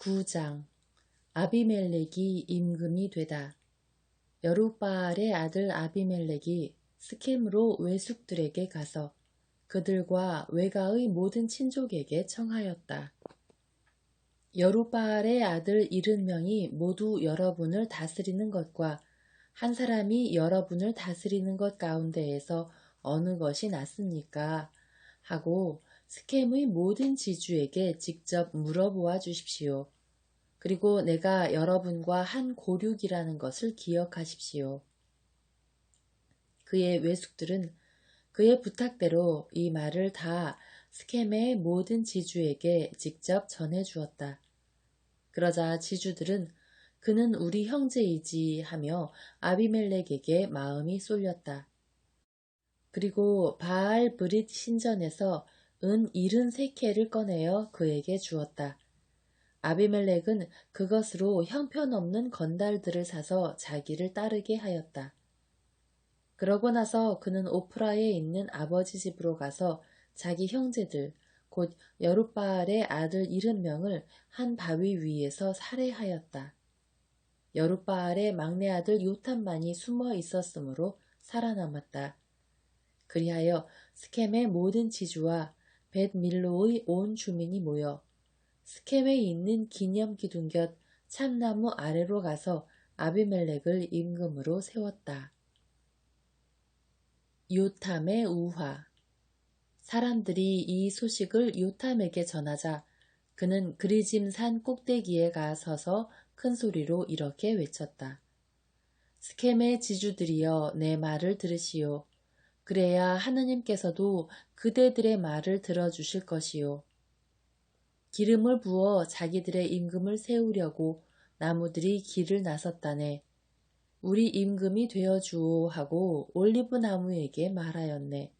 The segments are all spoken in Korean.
9장 아비멜렉이 임금이 되다. 여룻바알의 아들 아비멜렉이 스켐으로 외숙들에게 가서 그들과 외가의 모든 친족에게 청하였다. 여룻바알의 아들 70명이 모두 여러분을 다스리는 것과 한 사람이 여러분을 다스리는 것 가운데에서 어느 것이 낫습니까? 하고 스켐의 모든 지주에게 직접 물어보아 주십시오. 그리고 내가 여러분과 한 고륙이라는 것을 기억하십시오. 그의 외숙들은 그의 부탁대로 이 말을 다 스켐의 모든 지주에게 직접 전해 주었다. 그러자 지주들은 그는 우리 형제이지 하며 아비멜렉에게 마음이 쏠렸다. 그리고 바알 브릿 신전에서 은 73개를 꺼내어 그에게 주었다. 아비멜렉은 그것으로 형편없는 건달들을 사서 자기를 따르게 하였다. 그러고 나서 그는 오프라에 있는 아버지 집으로 가서 자기 형제들, 곧 여룻바알의 아들 70명을 한 바위 위에서 살해하였다. 여룻바알의 막내 아들 요탐만이 숨어 있었으므로 살아남았다. 그리하여 스켐의 모든 지주와 벳밀로의 온 주민이 모여 스켐에 있는 기념기둥 곁 참나무 아래로 가서 아비멜렉을 임금으로 세웠다. 요탐의 우화. 사람들이 이 소식을 요탐에게 전하자 그는 그리짐산 꼭대기에 가 서서 큰 소리로 이렇게 외쳤다. 스켐의 지주들이여 내 말을 들으시오. 그래야 하느님께서도 그대들의 말을 들어주실 것이요. 기름을 부어 자기들의 임금을 세우려고 나무들이 길을 나섰다네. 우리 임금이 되어주오 하고 올리브 나무에게 말하였네.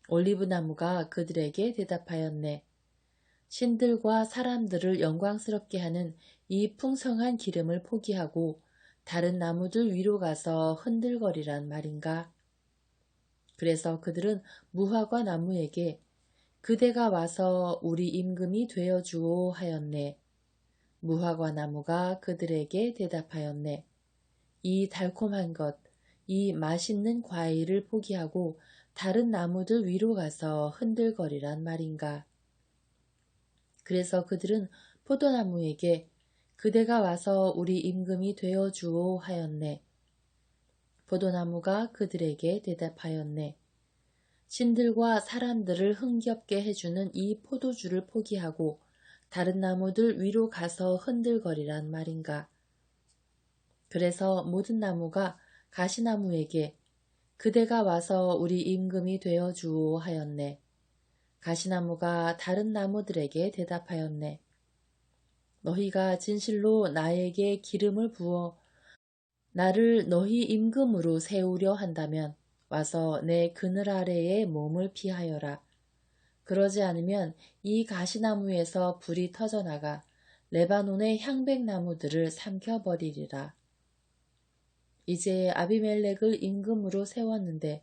올리브 나무가 그들에게 대답하였네. 신들과 사람들을 영광스럽게 하는 이 풍성한 기름을 포기하고 다른 나무들 위로 가서 흔들거리란 말인가? 그래서 그들은 무화과 나무에게 그대가 와서 우리 임금이 되어주오 하였네. 무화과 나무가 그들에게 대답하였네. 이 달콤한 것, 이 맛있는 과일을 포기하고 다른 나무들 위로 가서 흔들거리란 말인가. 그래서 그들은 포도나무에게 그대가 와서 우리 임금이 되어주오 하였네. 포도나무가 그들에게 대답하였네. 신들과 사람들을 흥겹게 해주는 이 포도주를 포기하고 다른 나무들 위로 가서 흔들거리란 말인가. 그래서 모든 나무가 가시나무에게 그대가 와서 우리 임금이 되어주오 하였네. 가시나무가 다른 나무들에게 대답하였네. 너희가 진실로 나에게 기름을 부어 나를 너희 임금으로 세우려 한다면 와서 내 그늘 아래에 몸을 피하여라. 그러지 않으면 이 가시나무에서 불이 터져나가 레바논의 향백나무들을 삼켜버리리라. 이제 아비멜렉을 임금으로 세웠는데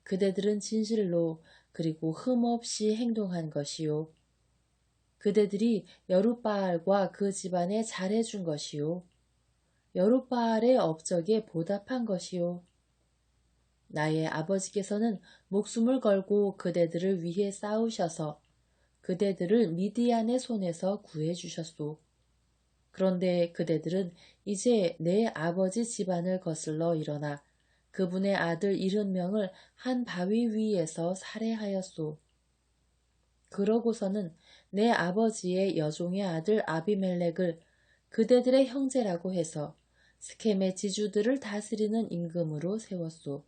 그대들은 진실로 그리고 흠없이 행동한 것이요. 그대들이 여룻바알과 그 집안에 잘해준 것이요. 여룻바알의 업적에 보답한 것이요. 나의 아버지께서는 목숨을 걸고 그대들을 위해 싸우셔서 그대들을 미디안의 손에서 구해주셨소. 그런데 그대들은 이제 내 아버지 집안을 거슬러 일어나 그분의 아들 70명을 한 바위 위에서 살해하였소. 그러고서는 내 아버지의 여종의 아들 아비멜렉을 그대들의 형제라고 해서 스켐의 지주들을 다스리는 임금으로 세웠소.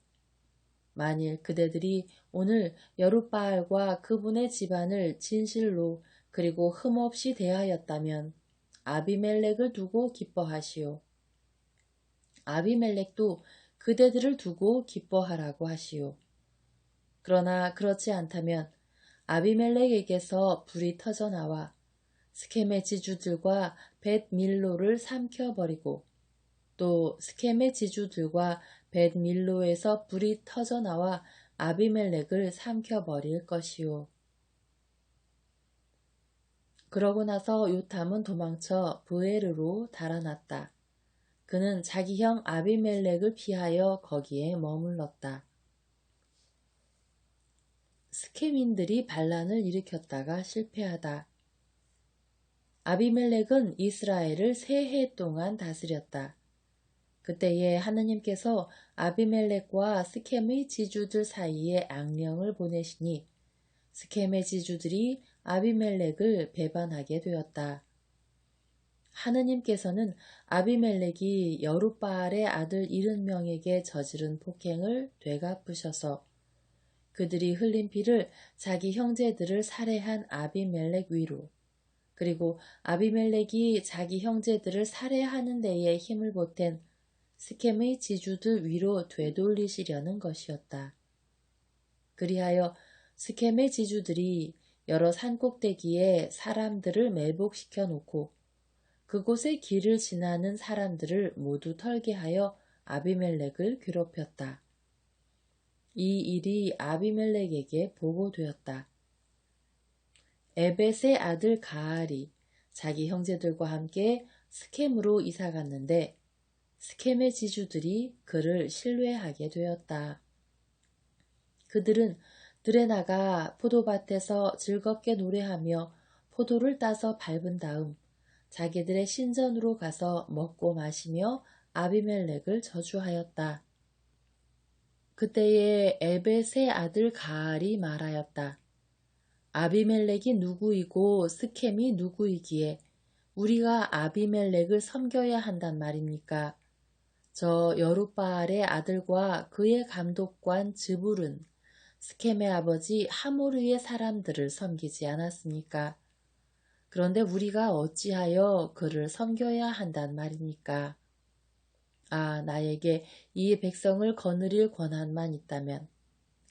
만일 그대들이 오늘 여룻바알과 그분의 집안을 진실로 그리고 흠없이 대하였다면 아비멜렉을 두고 기뻐하시오. 아비멜렉도 그대들을 두고 기뻐하라고 하시오. 그러나 그렇지 않다면 아비멜렉에게서 불이 터져나와 스켐의 지주들과 벳밀로를 삼켜버리고 또 스켐의 지주들과 벳밀로에서 불이 터져나와 아비멜렉을 삼켜버릴 것이오. 그러고 나서 요탐은 도망쳐 브에르로 달아났다. 그는 자기 형 아비멜렉을 피하여 거기에 머물렀다. 스케민들이 반란을 일으켰다가 실패하다. 아비멜렉은 이스라엘을 3해 동안 다스렸다. 그때에 하느님께서 아비멜렉과 스켐의 지주들 사이에 악령을 보내시니 스켐의 지주들이 아비멜렉을 배반하게 되었다. 하느님께서는 아비멜렉이 여룻바알의 아들 70명에게 저지른 폭행을 되갚으셔서 그들이 흘린 피를 자기 형제들을 살해한 아비멜렉 위로, 그리고 아비멜렉이 자기 형제들을 살해하는 데에 힘을 보탠 스켐의 지주들 위로 되돌리시려는 것이었다. 그리하여 스켐의 지주들이 여러 산꼭대기에 사람들을 매복시켜 놓고 그곳의 길을 지나는 사람들을 모두 털게 하여 아비멜렉을 괴롭혔다. 이 일이 아비멜렉에게 보고되었다. 에벳의 아들 가알이 자기 형제들과 함께 스켐으로 이사갔는데 스켐의 지주들이 그를 신뢰하게 되었다. 그들은 들에 나가 포도밭에서 즐겁게 노래하며 포도를 따서 밟은 다음 자기들의 신전으로 가서 먹고 마시며 아비멜렉을 저주하였다. 그때에 에벳의 아들 가알이 말하였다. 아비멜렉이 누구이고 스켐이 누구이기에 우리가 아비멜렉을 섬겨야 한단 말입니까? 저 여룻바알의 아들과 그의 감독관 즈불은 스켐의 아버지 하모르의 사람들을 섬기지 않았습니까? 그런데 우리가 어찌하여 그를 섬겨야 한단 말입니까? 아, 나에게 이 백성을 거느릴 권한만 있다면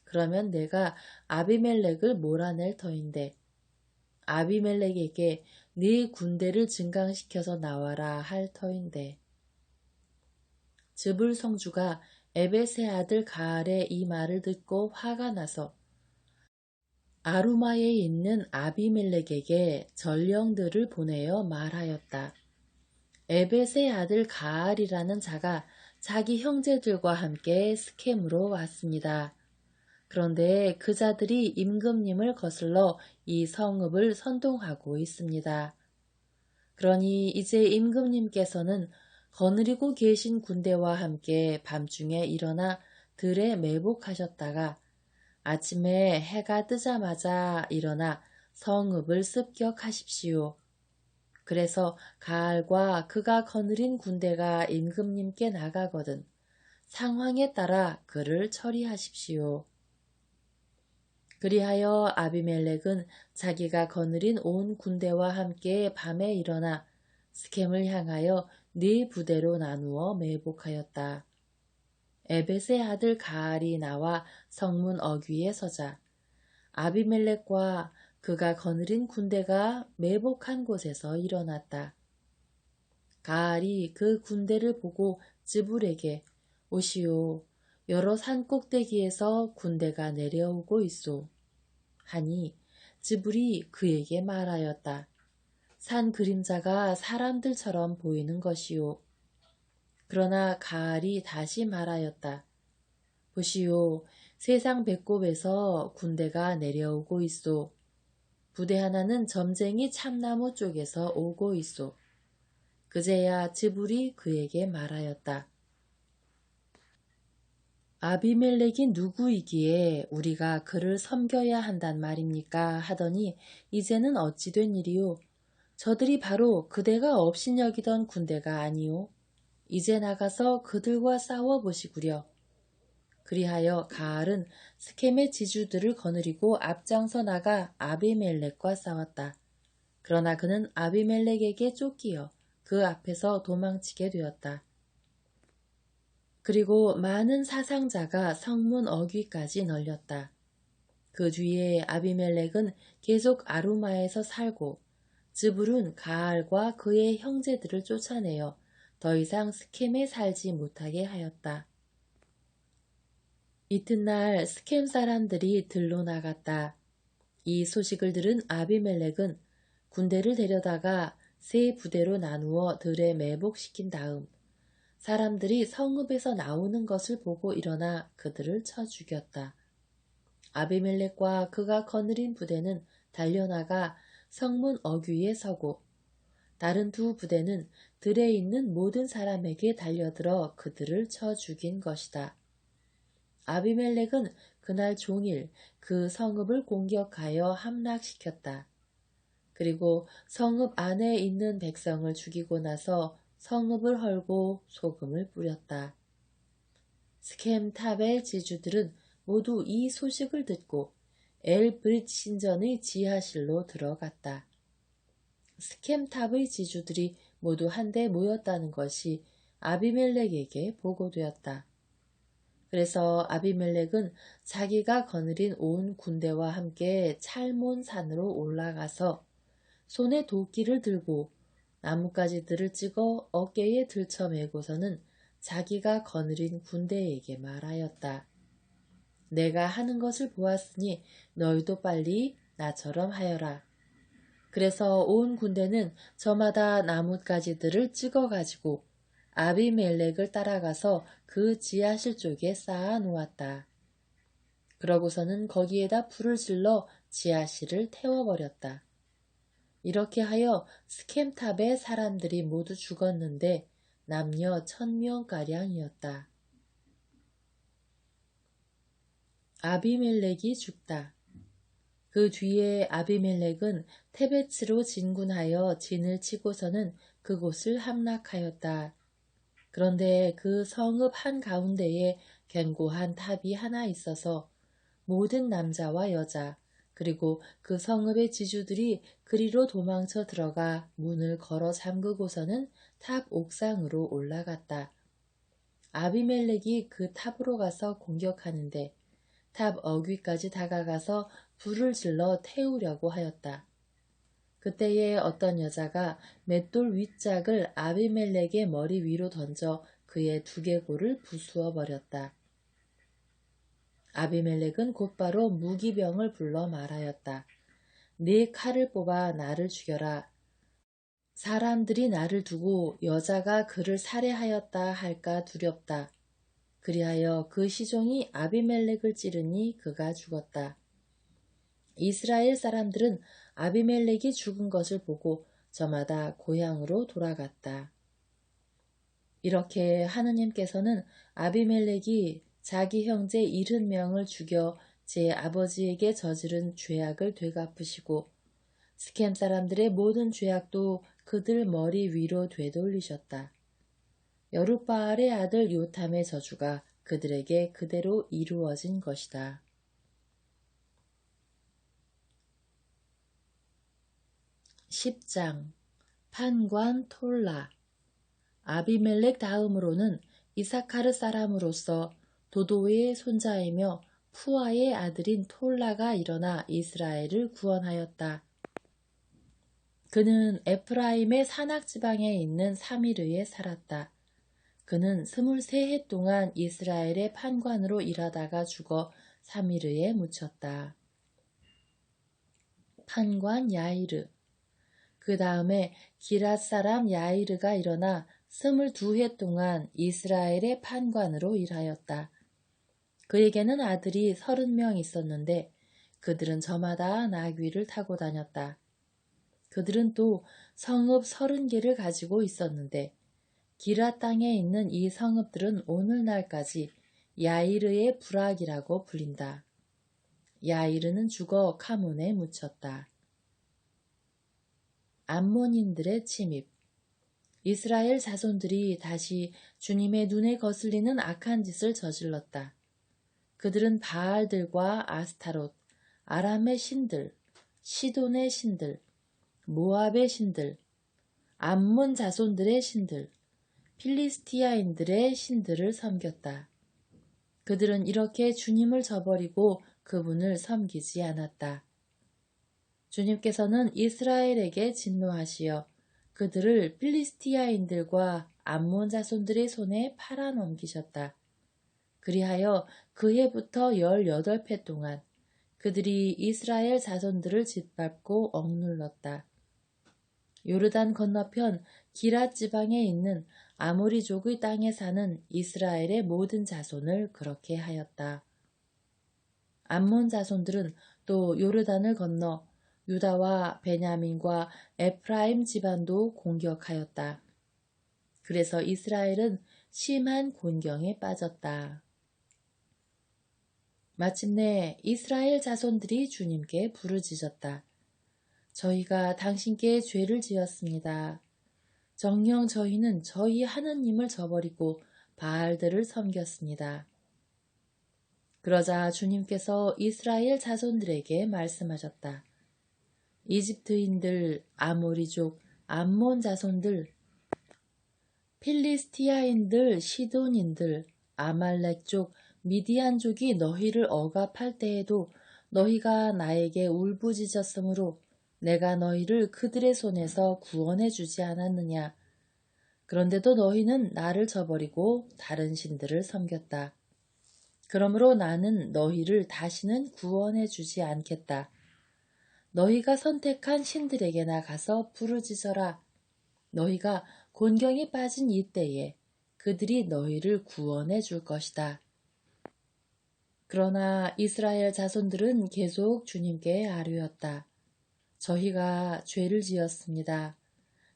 그러면 내가 아비멜렉을 몰아낼 터인데 아비멜렉에게 네 군대를 증강시켜서 나와라 할 터인데. 즈불 성주가 에벳의 아들 가알의 이 말을 듣고 화가 나서 아루마에 있는 아비멜렉에게 전령들을 보내어 말하였다. 에벳의 아들 가알이라는 자가 자기 형제들과 함께 스켐으로 왔습니다. 그런데 그 자들이 임금님을 거슬러 이 성읍을 선동하고 있습니다. 그러니 이제 임금님께서는 거느리고 계신 군대와 함께 밤중에 일어나 들에 매복하셨다가 아침에 해가 뜨자마자 일어나 성읍을 습격하십시오. 그래서 가알과 그가 거느린 군대가 임금님께 나가거든 상황에 따라 그를 처리하십시오. 그리하여 아비멜렉은 자기가 거느린 온 군대와 함께 밤에 일어나 스켐을 향하여 4부대로 나누어 매복하였다. 에벳의 아들 가알이 나와 성문 어귀에 서자 아비멜렉과 그가 거느린 군대가 매복한 곳에서 일어났다. 가알이 그 군대를 보고 즈불에게 오시오, 여러 산 꼭대기에서 군대가 내려오고 있소 하니 즈불이 그에게 말하였다. 산 그림자가 사람들처럼 보이는 것이요. 그러나 가알이 다시 말하였다. 보시오, 세상 배꼽에서 군대가 내려오고 있소. 부대 하나는 점쟁이 참나무 쪽에서 오고 있소. 그제야 즈불이 그에게 말하였다. 아비멜렉이 누구이기에 우리가 그를 섬겨야 한단 말입니까? 하더니 이제는 어찌 된 일이오? 저들이 바로 그대가 업신여기던 군대가 아니오. 이제 나가서 그들과 싸워보시구려. 그리하여 가알은 스켐의 지주들을 거느리고 앞장서 나가 아비멜렉과 싸웠다. 그러나 그는 아비멜렉에게 쫓기어 그 앞에서 도망치게 되었다. 그리고 많은 사상자가 성문 어귀까지 널렸다. 그 뒤에 아비멜렉은 계속 아루마에서 살고 즈불은 가알과 그의 형제들을 쫓아내어 더 이상 스켐에 살지 못하게 하였다. 이튿날 스켐 사람들이 들로 나갔다. 이 소식을 들은 아비멜렉은 군대를 데려다가 세 부대로 나누어 들에 매복시킨 다음 사람들이 성읍에서 나오는 것을 보고 일어나 그들을 쳐 죽였다. 아비멜렉과 그가 거느린 부대는 달려나가 성문 어귀에 서고 다른 두 부대는 들에 있는 모든 사람에게 달려들어 그들을 쳐 죽인 것이다. 아비멜렉은 그날 종일 그 성읍을 공격하여 함락시켰다. 그리고 성읍 안에 있는 백성을 죽이고 나서 성읍을 헐고 소금을 뿌렸다. 스켐탑의 지주들은 모두 이 소식을 듣고 엘브릿 신전의 지하실로 들어갔다. 스켐탑의 지주들이 모두 한데 모였다는 것이 아비멜렉에게 보고되었다. 그래서 아비멜렉은 자기가 거느린 온 군대와 함께 찰몬산으로 올라가서 손에 도끼를 들고 나뭇가지들을 찍어 어깨에 들쳐매고서는 자기가 거느린 군대에게 말하였다. 내가 하는 것을 보았으니 너희도 빨리 나처럼 하여라. 그래서 온 군대는 저마다 나뭇가지들을 찍어가지고 아비멜렉을 따라가서 그 지하실 쪽에 쌓아 놓았다. 그러고서는 거기에다 불을 질러 지하실을 태워버렸다. 이렇게 하여 스켐탑의 사람들이 모두 죽었는데 남녀 1000명가량이었다. 아비멜렉이 죽다. 그 뒤에 아비멜렉은 테베츠로 진군하여 진을 치고서는 그곳을 함락하였다. 그런데 그 성읍 한가운데에 견고한 탑이 하나 있어서 모든 남자와 여자 그리고 그 성읍의 지주들이 그리로 도망쳐 들어가 문을 걸어 잠그고서는 탑 옥상으로 올라갔다. 아비멜렉이 그 탑으로 가서 공격하는데 탑 어귀까지 다가가서 불을 질러 태우려고 하였다. 그때에 어떤 여자가 맷돌 윗짝을 아비멜렉의 머리 위로 던져 그의 두개골을 부수어 버렸다. 아비멜렉은 곧바로 무기병을 불러 말하였다. 네 칼을 뽑아 나를 죽여라. 사람들이 나를 두고 여자가 그를 살해하였다 할까 두렵다. 그리하여 그 시종이 아비멜렉을 찌르니 그가 죽었다. 이스라엘 사람들은 아비멜렉이 죽은 것을 보고 저마다 고향으로 돌아갔다. 이렇게 하느님께서는 아비멜렉이 자기 형제 70명을 죽여 제 아버지에게 저지른 죄악을 되갚으시고 스켐 사람들의 모든 죄악도 그들 머리 위로 되돌리셨다. 여룻바알의 아들 요탐의 저주가 그들에게 그대로 이루어진 것이다. 10장 판관 톨라. 아비멜렉 다음으로는 이사카르 사람으로서 도도의 손자이며 푸아의 아들인 톨라가 일어나 이스라엘을 구원하였다. 그는 에프라임의 산악지방에 있는 사미르에 살았다. 그는 23해 동안 이스라엘의 판관으로 일하다가 죽어 사미르에 묻혔다. 판관 야이르. 그 다음에 기랏 사람 야이르가 일어나 22해 동안 이스라엘의 판관으로 일하였다. 그에게는 아들이 30명 있었는데 그들은 저마다 나귀를 타고 다녔다. 그들은 또 성읍 30개를 가지고 있었는데 기랏 땅에 있는 이 성읍들은 오늘날까지 야이르의 부락이라고 불린다. 야이르는 죽어 카몬에 묻혔다. 암몬인들의 침입. 이스라엘 자손들이 다시 주님의 눈에 거슬리는 악한 짓을 저질렀다. 그들은 바알들과 아스타롯, 아람의 신들, 시돈의 신들, 모압의 신들, 암몬 자손들의 신들, 필리스티아인들의 신들을 섬겼다. 그들은 이렇게 주님을 저버리고 그분을 섬기지 않았다. 주님께서는 이스라엘에게 진노하시어 그들을 필리스티아인들과 암몬 자손들의 손에 팔아넘기셨다. 그리하여 그 해부터 18해 동안 그들이 이스라엘 자손들을 짓밟고 억눌렀다. 요르단 건너편 기랏 지방에 있는 아모리족의 땅에 사는 이스라엘의 모든 자손을 그렇게 하였다. 암몬 자손들은 또 요르단을 건너 유다와 베냐민과 에프라임 집안도 공격하였다. 그래서 이스라엘은 심한 곤경에 빠졌다. 마침내 이스라엘 자손들이 주님께 부르짖었다. 저희가 당신께 죄를 지었습니다. 정녕 저희는 저희 하나님을 저버리고 바알들을 섬겼습니다. 그러자 주님께서 이스라엘 자손들에게 말씀하셨다. 이집트인들, 아모리족, 암몬 자손들, 필리스티아인들, 시돈인들, 아말렉족, 미디안족이 너희를 억압할 때에도 너희가 나에게 울부짖었으므로 내가 너희를 그들의 손에서 구원해 주지 않았느냐. 그런데도 너희는 나를 저버리고 다른 신들을 섬겼다. 그러므로 나는 너희를 다시는 구원해 주지 않겠다. 너희가 선택한 신들에게나 가서 부르짖어라. 너희가 곤경에 빠진 이때에 그들이 너희를 구원해 줄 것이다. 그러나 이스라엘 자손들은 계속 주님께 아뢰었다. 저희가 죄를 지었습니다.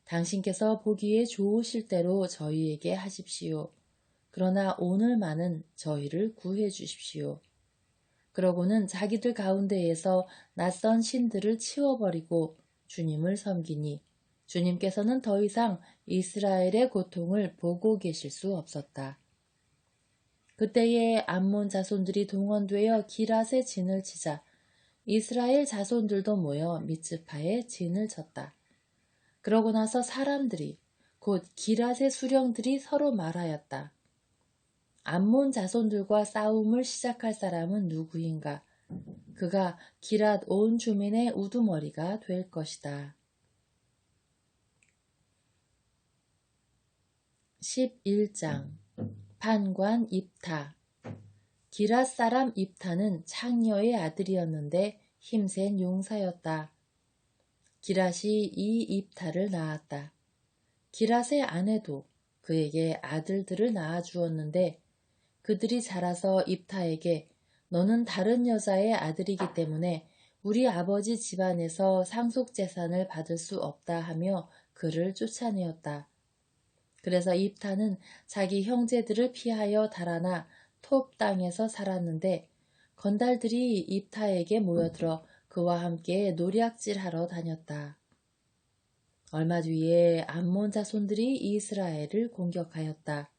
당신께서 보기에 좋으실 대로 저희에게 하십시오. 그러나 오늘만은 저희를 구해 주십시오. 그러고는 자기들 가운데에서 낯선 신들을 치워버리고 주님을 섬기니 주님께서는 더 이상 이스라엘의 고통을 보고 계실 수 없었다. 그때에 암몬 자손들이 동원되어 기랏에 진을 치자 이스라엘 자손들도 모여 미츠파에 진을 쳤다. 그러고 나서 사람들이 곧 기랏의 수령들이 서로 말하였다. 암몬 자손들과 싸움을 시작할 사람은 누구인가? 그가 기랏 온 주민의 우두머리가 될 것이다. 11장 판관 입타. 기랏 사람 입타는 창녀의 아들이었는데 힘센 용사였다. 기랏이 이 입타를 낳았다. 기랏의 아내도 그에게 아들들을 낳아주었는데 그들이 자라서 입타에게 너는 다른 여자의 아들이기 때문에 우리 아버지 집안에서 상속재산을 받을 수 없다 하며 그를 쫓아내었다. 그래서 입타는 자기 형제들을 피하여 달아나 톱 땅에서 살았는데 건달들이 입타에게 모여들어 그와 함께 노략질하러 다녔다. 얼마 뒤에 암몬 자손들이 이스라엘을 공격하였다.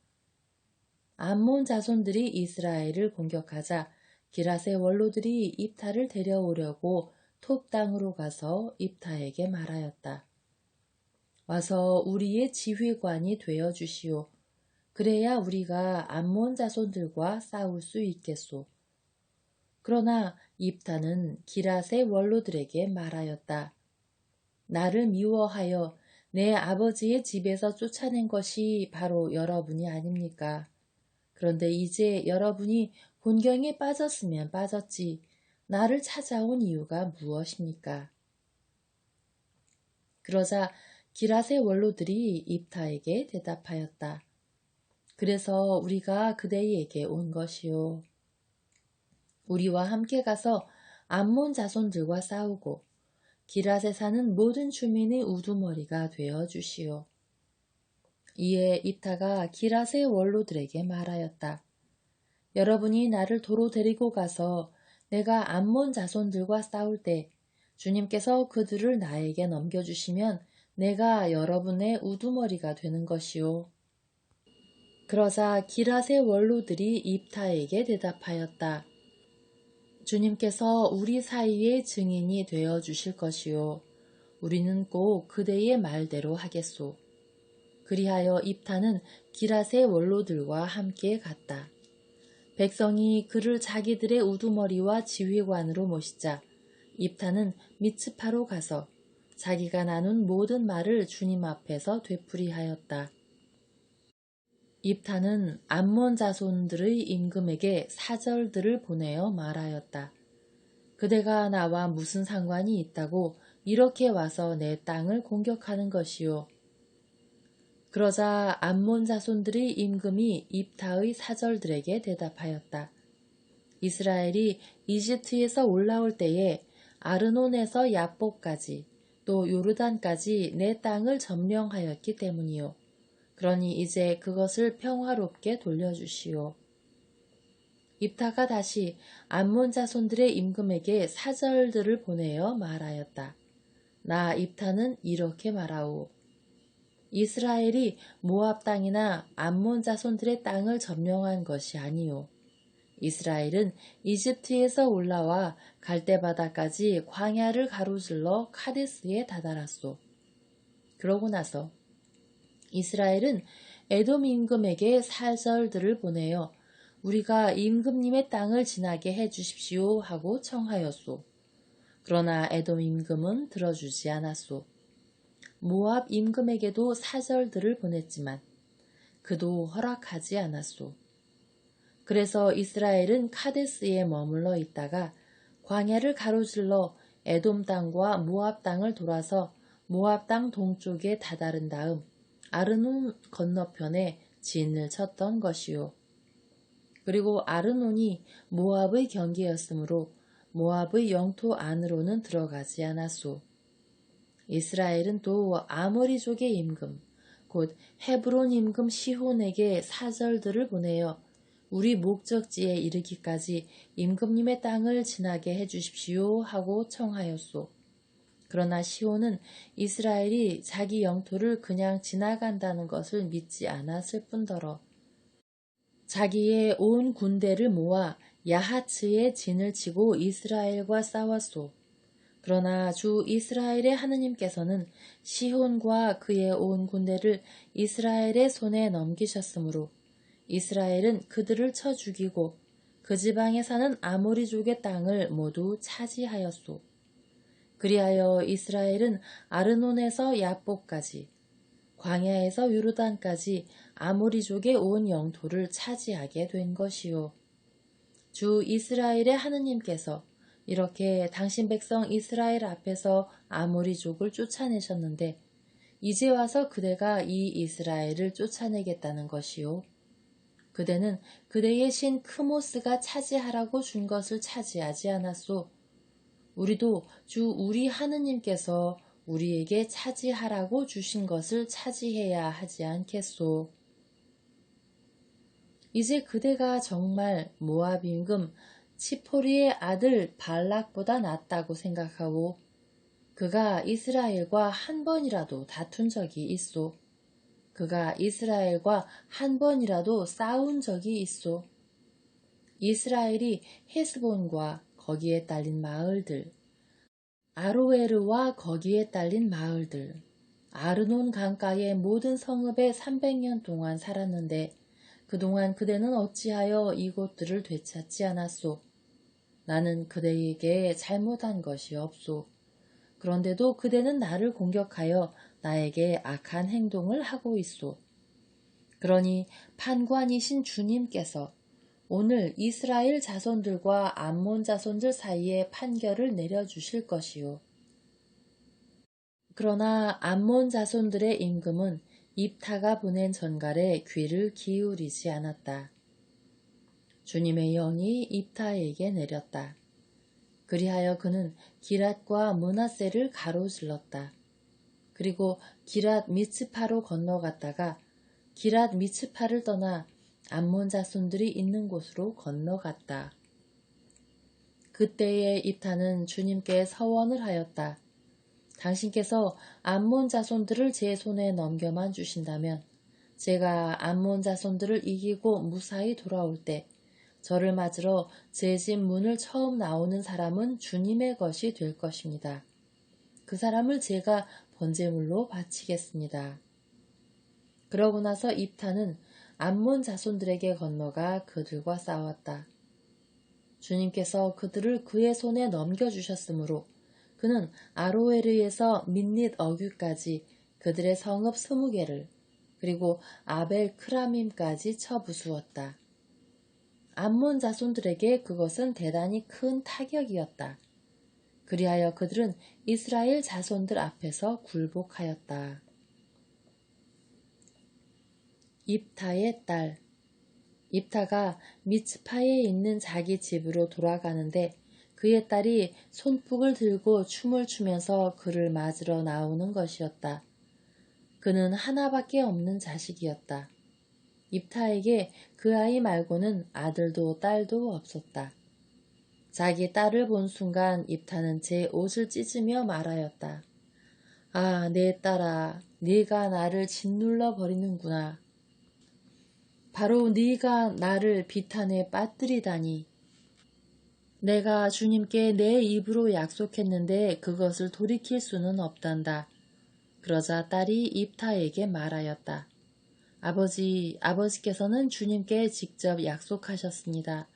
암몬 자손들이 이스라엘을 공격하자 기랏의 원로들이 입타를 데려오려고 톱 땅으로 가서 입타에게 말하였다. 와서 우리의 지휘관이 되어 주시오. 그래야 우리가 암몬 자손들과 싸울 수 있겠소. 그러나 입타는 기랏의 원로들에게 말하였다. 나를 미워하여 내 아버지의 집에서 쫓아낸 것이 바로 여러분이 아닙니까? 그런데 이제 여러분이 곤경에 빠졌으면 빠졌지 나를 찾아온 이유가 무엇입니까? 그러자 기랏의 원로들이 입타에게 대답하였다. 그래서 우리가 그대에게 온 것이요. 우리와 함께 가서 암몬 자손들과 싸우고 기랏에 사는 모든 주민의 우두머리가 되어 주시오. 이에 입타가 기랏의 원로들에게 말하였다. 여러분이 나를 도로 데리고 가서 내가 암몬 자손들과 싸울 때 주님께서 그들을 나에게 넘겨주시면 내가 여러분의 우두머리가 되는 것이오. 그러자 기랏의 원로들이 입타에게 대답하였다. 주님께서 우리 사이의 증인이 되어 주실 것이요. 우리는 꼭 그대의 말대로 하겠소. 그리하여 입타는 기랏의 원로들과 함께 갔다. 백성이 그를 자기들의 우두머리와 지휘관으로 모시자 입타는 미츠파로 가서 자기가 나눈 모든 말을 주님 앞에서 되풀이하였다. 입타는 암몬 자손들의 임금에게 사절들을 보내어 말하였다. 그대가 나와 무슨 상관이 있다고 이렇게 와서 내 땅을 공격하는 것이요. 그러자 암몬 자손들의 임금이 입타의 사절들에게 대답하였다. 이스라엘이 이집트에서 올라올 때에 아르논에서 야복까지 또 요르단까지 내 땅을 점령하였기 때문이요. 그러니 이제 그것을 평화롭게 돌려주시오. 입타가 다시 암몬 자손들의 임금에게 사절들을 보내어 말하였다. 나 입타는 이렇게 말하오. 이스라엘이 모압 땅이나 암몬 자손들의 땅을 점령한 것이 아니오. 이스라엘은 이집트에서 올라와 갈대바다까지 광야를 가로질러 카데스에 다다랐소. 그러고 나서 이스라엘은 에돔 임금에게 사절들을 보내어 우리가 임금님의 땅을 지나게 해 주십시오 하고 청하였소. 그러나 에돔 임금은 들어주지 않았소. 모압 임금에게도 사절들을 보냈지만 그도 허락하지 않았소. 그래서 이스라엘은 카데스에 머물러 있다가 광야를 가로질러 에돔 땅과 모압 땅을 돌아서 모압 땅 동쪽에 다다른 다음 아르논 건너편에 진을 쳤던 것이요. 그리고 아르논이 모압의 경계였으므로 모압의 영토 안으로는 들어가지 않았소. 이스라엘은 또 아모리족의 임금, 곧 헤브론 임금 시혼에게 사절들을 보내어 우리 목적지에 이르기까지 임금님의 땅을 지나게 해주십시오 하고 청하였소. 그러나 시혼은 이스라엘이 자기 영토를 그냥 지나간다는 것을 믿지 않았을 뿐더러 자기의 온 군대를 모아 야하츠에 진을 치고 이스라엘과 싸웠소. 그러나 주 이스라엘의 하느님께서는 시혼과 그의 온 군대를 이스라엘의 손에 넘기셨으므로 이스라엘은 그들을 쳐 죽이고 그 지방에 사는 아모리족의 땅을 모두 차지하였소. 그리하여 이스라엘은 아르논에서 야복까지 광야에서 요르단까지 아모리족의 온 영토를 차지하게 된 것이요. 주 이스라엘의 하느님께서 이렇게 당신 백성 이스라엘 앞에서 아모리족을 쫓아내셨는데 이제 와서 그대가 이 이스라엘을 쫓아내겠다는 것이요. 그대는 그대의 신 크모스가 차지하라고 준 것을 차지하지 않았소. 우리도 주 우리 하느님께서 우리에게 차지하라고 주신 것을 차지해야 하지 않겠소. 이제 그대가 정말 모압 임금 치포리의 아들 발락보다 낫다고 생각하고 그가 이스라엘과 한 번이라도 다툰 적이 있소. 그가 이스라엘과 한 번이라도 싸운 적이 있소. 이스라엘이 헤스본과 거기에 딸린 마을들, 아로에르와 거기에 딸린 마을들, 아르논 강가의 모든 성읍에 300년 동안 살았는데 그동안 그대는 어찌하여 이곳들을 되찾지 않았소? 나는 그대에게 잘못한 것이 없소. 그런데도 그대는 나를 공격하여 나에게 악한 행동을 하고 있소. 그러니 판관이신 주님께서 오늘 이스라엘 자손들과 암몬 자손들 사이에 판결을 내려주실 것이요. 그러나 암몬 자손들의 임금은 입타가 보낸 전갈에 귀를 기울이지 않았다. 주님의 영이 입타에게 내렸다. 그리하여 그는 기랏과 므낫세를 가로질렀다. 그리고 기랏 미츠파로 건너갔다가 기랏 미츠파를 떠나 암몬 자손들이 있는 곳으로 건너갔다. 그때에 입타는 주님께 서원을 하였다. 당신께서 암몬 자손들을 제 손에 넘겨만 주신다면 제가 암몬 자손들을 이기고 무사히 돌아올 때 저를 맞으러 제 집 문을 처음 나오는 사람은 주님의 것이 될 것입니다. 그 사람을 제가 번제물로 바치겠습니다. 그러고 나서 입타는 암몬 자손들에게 건너가 그들과 싸웠다. 주님께서 그들을 그의 손에 넘겨주셨으므로 그는 아로에르에서 민닛 어귀까지 그들의 성읍 20개를 그리고 아벨 크라밈까지 쳐부수었다. 암몬 자손들에게 그것은 대단히 큰 타격이었다. 그리하여 그들은 이스라엘 자손들 앞에서 굴복하였다. 입타의 딸. 입타가 미츠파에 있는 자기 집으로 돌아가는데 그의 딸이 손뼉을 들고 춤을 추면서 그를 맞으러 나오는 것이었다. 그는 하나밖에 없는 자식이었다. 입타에게 그 아이 말고는 아들도 딸도 없었다. 자기 딸을 본 순간 입타는 제 옷을 찢으며 말하였다. 아, 내 딸아, 네가 나를 짓눌러 버리는구나. 바로 네가 나를 비탄에 빠뜨리다니. 내가 주님께 내 입으로 약속했는데 그것을 돌이킬 수는 없단다. 그러자 딸이 입타에게 말하였다. 아버지께서는 주님께 직접 약속하셨습니다.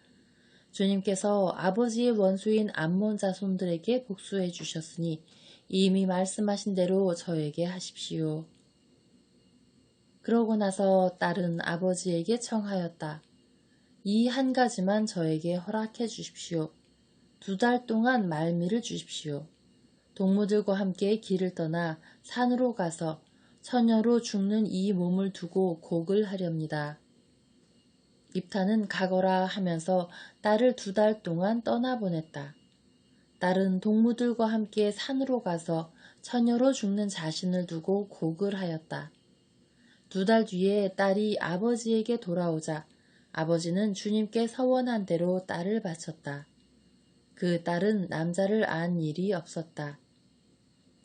주님께서 아버지의 원수인 암몬 자손들에게 복수해 주셨으니 이미 말씀하신 대로 저에게 하십시오. 그러고 나서 딸은 아버지에게 청하였다. 이 한 가지만 저에게 허락해 주십시오. 2달 동안 말미를 주십시오. 동무들과 함께 길을 떠나 산으로 가서 처녀로 죽는 이 몸을 두고 곡을 하렵니다. 입타는 가거라 하면서 딸을 2달 동안 떠나보냈다. 딸은 동무들과 함께 산으로 가서 처녀로 죽는 자신을 두고 곡을 하였다. 2달 뒤에 딸이 아버지에게 돌아오자 아버지는 주님께 서원한 대로 딸을 바쳤다. 그 딸은 남자를 안 일이 없었다.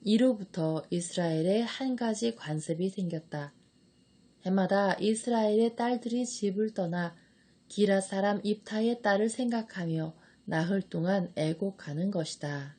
이로부터 이스라엘에 한 가지 관습이 생겼다. 해마다 이스라엘의 딸들이 집을 떠나 기랏 사람 입타의 딸을 생각하며 나흘 동안 애곡하는 것이다.